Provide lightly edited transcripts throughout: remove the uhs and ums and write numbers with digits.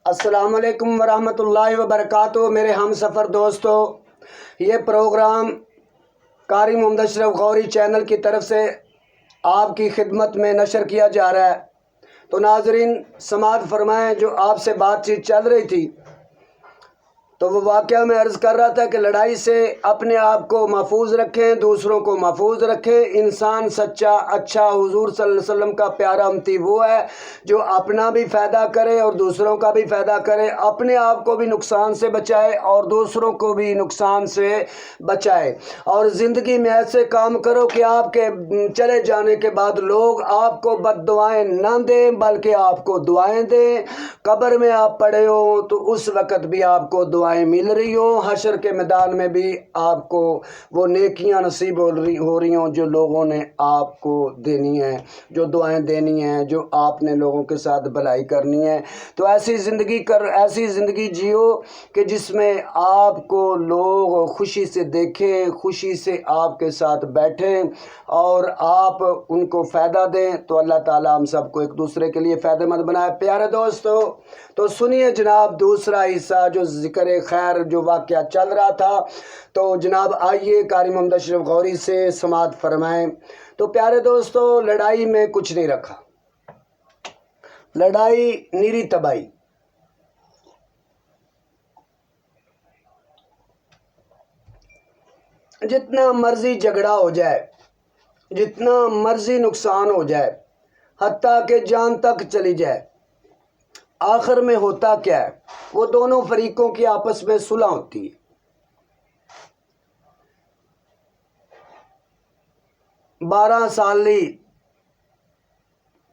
السلام علیکم ورحمۃ اللہ وبرکاتہ۔ میرے ہم سفر دوستو، یہ پروگرام قاری محمد اشرف غوری چینل کی طرف سے آپ کی خدمت میں نشر کیا جا رہا ہے۔ تو ناظرین سماعت فرمائیں، جو آپ سے بات چیت چل رہی تھی تو وہ واقعہ میں عرض کر رہا تھا کہ لڑائی سے اپنے آپ کو محفوظ رکھیں، دوسروں کو محفوظ رکھیں۔ انسان سچا اچھا حضور صلی اللہ علیہ وسلم کا پیارا امتی وہ ہے جو اپنا بھی فائدہ کرے اور دوسروں کا بھی فائدہ کرے، اپنے آپ کو بھی نقصان سے بچائے اور دوسروں کو بھی نقصان سے بچائے۔ اور زندگی میں ایسے کام کرو کہ آپ کے چلے جانے کے بعد لوگ آپ کو بد دعائیں نہ دیں بلکہ آپ کو دعائیں دیں۔ قبر میں آپ پڑے ہو تو اس وقت بھی آپ کو دعائیں مل رہی ہوں، حشر کے میدان میں بھی آپ کو وہ نیکیاں نصیب ہو رہی ہوں جو لوگوں نے آپ کو دینی ہیں، جو دعائیں دینی ہیں، جو آپ نے لوگوں کے ساتھ بھلائی کرنی ہے۔ تو ایسی زندگی جیو کہ جس میں آپ کو لوگ خوشی سے دیکھیں، خوشی سے آپ کے ساتھ بیٹھیں اور آپ ان کو فائدہ دیں۔ تو اللہ تعالیٰ ہم سب کو ایک دوسرے کے لیے فائدہ مند بنائے۔ پیارے دوستو، تو سنیے جناب دوسرا حصہ جو ذکر خیر جو واقعہ چل رہا تھا، تو جناب آئیے قاری محمد اشرف غوری سے سماعت فرمائیں۔ تو پیارے دوستو، لڑائی میں کچھ نہیں رکھا، لڑائی نیری تباہی۔ جتنا مرضی جھگڑا ہو جائے، جتنا مرضی نقصان ہو جائے، حتیٰ کہ جان تک چلی جائے، آخر میں ہوتا کیا ہے؟ وہ دونوں فریقوں کی آپس میں صلح ہوتی ہے۔ 12 سالی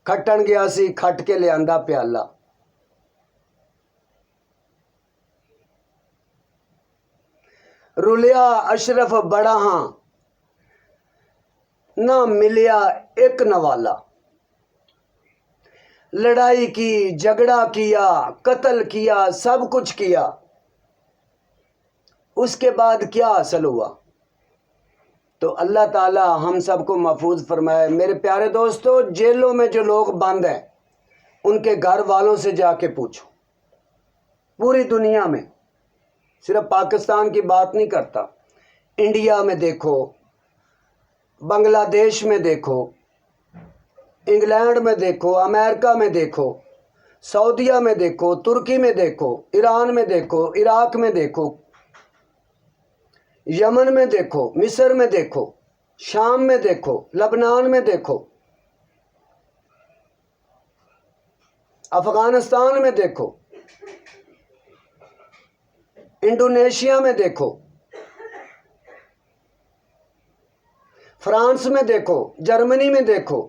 کھٹن گیا سی کھٹ کے لے آندا پیالہ، رلیا اشرف بڑا ہاں نہ ملیا ایک نوالا۔ لڑائی کی، جھگڑا کیا، قتل کیا، سب کچھ کیا، اس کے بعد کیا حاصل ہوا؟ تو اللہ تعالی ہم سب کو محفوظ فرمائے۔ میرے پیارے دوستو، جیلوں میں جو لوگ بند ہیں ان کے گھر والوں سے جا کے پوچھو، پوری دنیا میں، صرف پاکستان کی بات نہیں کرتا، انڈیا میں دیکھو، بنگلہ دیش میں دیکھو، انگلینڈ میں دیکھو، امریکہ میں دیکھو، سعودیہ میں دیکھو، ترکی میں دیکھو، ایران میں دیکھو، عراق میں دیکھو، یمن میں دیکھو، مصر میں دیکھو، شام میں دیکھو، لبنان میں دیکھو، افغانستان میں دیکھو، انڈونیشیا میں دیکھو، فرانس میں دیکھو، جرمنی میں دیکھو۔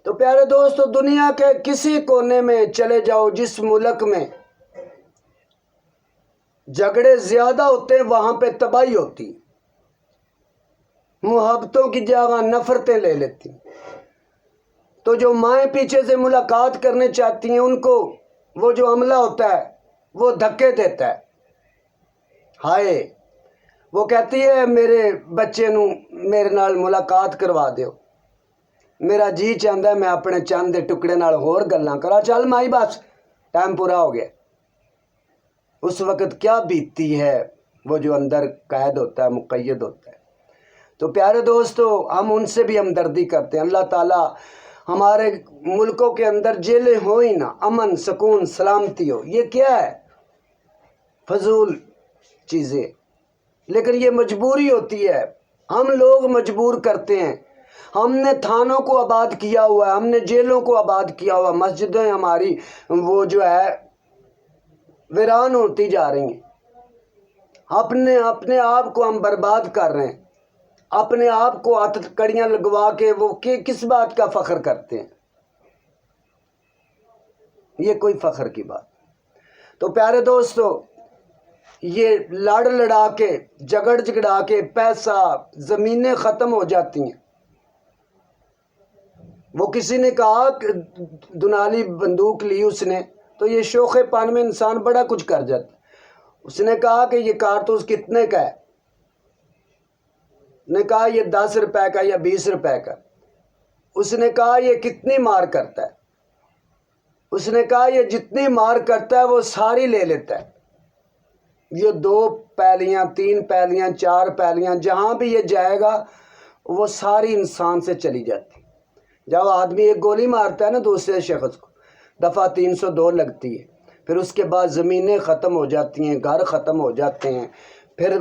تو پیارے دوستو، دنیا کے کسی کونے میں چلے جاؤ، جس ملک میں جھگڑے زیادہ ہوتے ہیں وہاں پہ تباہی ہوتی، محبتوں کی جگہ نفرتیں لے لیتی۔ تو جو مائیں پیچھے سے ملاقات کرنے چاہتی ہیں ان کو وہ جو عملہ ہوتا ہے وہ دھکے دیتا ہے۔ ہائے، وہ کہتی ہے میرے بچے نو میرے نال ملاقات کروا دیو، میرا جی چاہتا ہے میں اپنے چند دے ٹکڑے نال ہور گلاں کرا، چل مائی بس ٹائم پورا ہو گیا۔ اس وقت کیا بیتتی ہے وہ جو اندر قید ہوتا ہے، مقید ہوتا ہے۔ تو پیارے دوستو، ہم ان سے بھی ہمدردی کرتے ہیں۔ اللہ تعالیٰ ہمارے ملکوں کے اندر جیلیں ہو ہی نہ، امن سکون سلامتی ہو۔ یہ کیا ہے؟ فضول چیزیں، لیکن یہ مجبوری ہوتی ہے، ہم لوگ مجبور کرتے ہیں۔ ہم نے تھانوں کو آباد کیا ہوا ہے، ہم نے جیلوں کو آباد کیا ہوا، مسجدیں ہماری وہ جو ہے ویران ہوتی جا رہی ہیں۔ اپنے آپ کو ہم برباد کر رہے ہیں، اپنے آپ کو ہاتھ کڑیاں لگوا کے وہ کس بات کا فخر کرتے ہیں؟ یہ کوئی فخر کی بات۔ تو پیارے دوستو، یہ لڑ لڑا کے، جھگڑا کے پیسہ، زمینیں ختم ہو جاتی ہیں۔ وہ کسی نے کہا کہ دنالی بندوق لی اس نے تو یہ شوخ پان میں انسان بڑا کچھ کر جاتا۔ اس نے کہا کہ یہ کارتوس کتنے کا ہے؟ نے کہا یہ 10 روپے کا یا 20 روپے کا۔ اس نے کہا یہ کتنی مار کرتا ہے؟ اس نے کہا یہ جتنی مار کرتا ہے وہ ساری لے لیتا ہے، یہ 2 پیلیاں 3 پیلیاں 4 پیلیاں جہاں بھی یہ جائے گا وہ ساری انسان سے چلی جاتی۔ جب آدمی ایک گولی مارتا ہے نا دوسرے شخص کو، دفعہ 302 لگتی ہے، پھر اس کے بعد زمینیں ختم ہو جاتی ہیں، گھر ختم ہو جاتے ہیں، پھر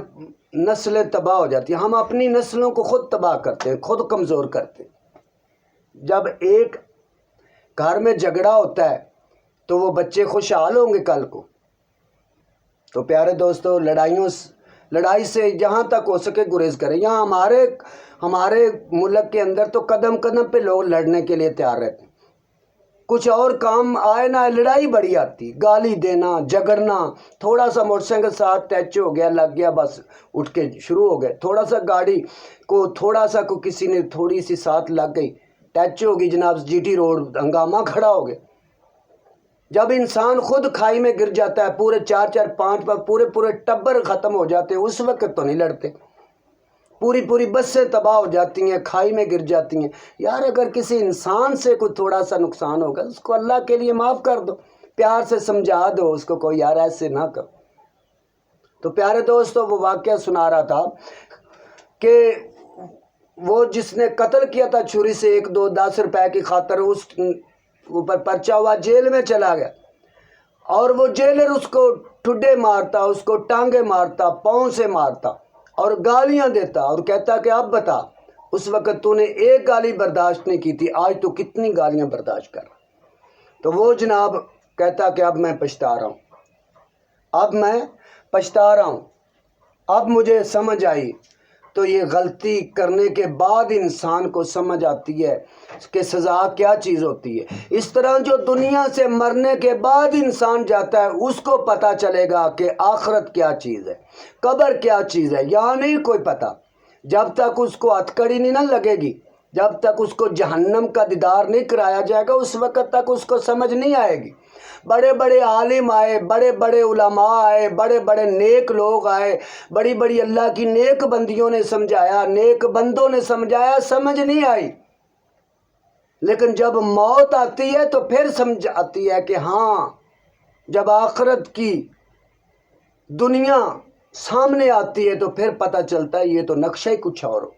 نسلیں تباہ ہو جاتی ہیں۔ ہم اپنی نسلوں کو خود تباہ کرتے ہیں، خود کمزور کرتے ہیں۔ جب ایک گھر میں جھگڑا ہوتا ہے تو وہ بچے خوشحال ہوں گے کل کو؟ تو پیارے دوستو، لڑائی سے جہاں تک ہو سکے گریز کریں۔ یہاں ہمارے ملک کے اندر تو قدم قدم پہ لوگ لڑنے کے لیے تیار رہتے ہیں، کچھ اور کام آئے نہ لڑائی بڑی آتی، گالی دینا، جھگڑنا، تھوڑا سا موٹر سائیکل ساتھ ٹچ ہو گیا، لگ گیا، بس اٹھ کے شروع ہو گئے، تھوڑا سا گاڑی کو کسی نے تھوڑی سی ساتھ لگ گئی، ٹچ ہو گئی جناب، جی ٹی روڈ، ہنگامہ کھڑا ہو گیا۔ جب انسان خود کھائی میں گر جاتا ہے، پورے 4 5 پورے ٹبر ختم ہو جاتے ہیں، اس وقت تو نہیں لڑتے، پوری بسیں تباہ ہو جاتی ہیں، کھائی میں گر جاتی ہیں۔ یار اگر کسی انسان سے کوئی تھوڑا سا نقصان ہوگا اس کو اللہ کے لیے معاف کر دو، پیار سے سمجھا دو اس کو، کوئی یار ایسے نہ کرو۔ تو پیارے دوستو، وہ واقعہ سنا رہا تھا کہ وہ جس نے قتل کیا تھا چھری سے 1 2 10 روپے کی خاطر، اس اوپر پرچہ ہوا، جیل میں چلا گیا، اور وہ جیلر اس کو ٹھڈے مارتا، اس کو ٹانگے مارتا، پاؤں سے مارتا اور گالیاں دیتا اور کہتا کہ اب بتا، اس وقت تو نے ایک گالی برداشت نہیں کی تھی، آج تو کتنی گالیاں برداشت کر رہا۔ تو وہ جناب کہتا کہ اب میں پچھتا رہا ہوں، اب مجھے سمجھ آئی۔ تو یہ غلطی کرنے کے بعد انسان کو سمجھ آتی ہے کہ سزا کیا چیز ہوتی ہے۔ اس طرح جو دنیا سے مرنے کے بعد انسان جاتا ہے اس کو پتہ چلے گا کہ آخرت کیا چیز ہے، قبر کیا چیز ہے، یہاں نہیں کوئی پتہ۔ جب تک اس کو ہتھکڑی نہیں نہ لگے گی، جب تک اس کو جہنم کا دیدار نہیں کرایا جائے گا، اس وقت تک اس کو سمجھ نہیں آئے گی۔ بڑے بڑے عالم آئے، بڑے بڑے علماء آئے، بڑے بڑے نیک لوگ آئے، بڑی بڑی اللہ کی نیک بندیوں نے سمجھایا، نیک بندوں نے سمجھایا، سمجھ نہیں آئی۔ لیکن جب موت آتی ہے تو پھر سمجھ آتی ہے کہ ہاں، جب آخرت کی دنیا سامنے آتی ہے تو پھر پتہ چلتا ہے یہ تو نقشہ ہی کچھ اور ہو۔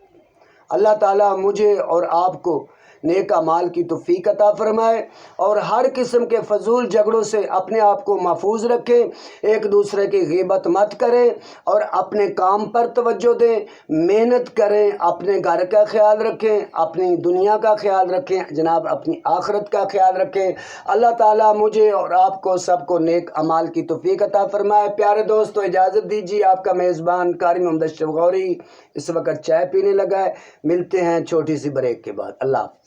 اللہ تعالیٰ مجھے اور آپ کو نیک اعمال کی توفیق عطا فرمائے، اور ہر قسم کے فضول جھگڑوں سے اپنے آپ کو محفوظ رکھیں، ایک دوسرے کی غیبت مت کریں، اور اپنے کام پر توجہ دیں، محنت کریں، اپنے گھر کا خیال رکھیں، اپنی دنیا کا خیال رکھیں، جناب اپنی آخرت کا خیال رکھیں۔ اللہ تعالیٰ مجھے اور آپ کو سب کو نیک اعمال کی توفیق عطا فرمائے۔ پیارے دوستو، اجازت دیجیے، آپ کا میزبان قاری محمد اشرف غوری اس وقت چائے پینے لگا ہے۔ ملتے ہیں چھوٹی سی بریک کے بعد۔ اللہ حافظ۔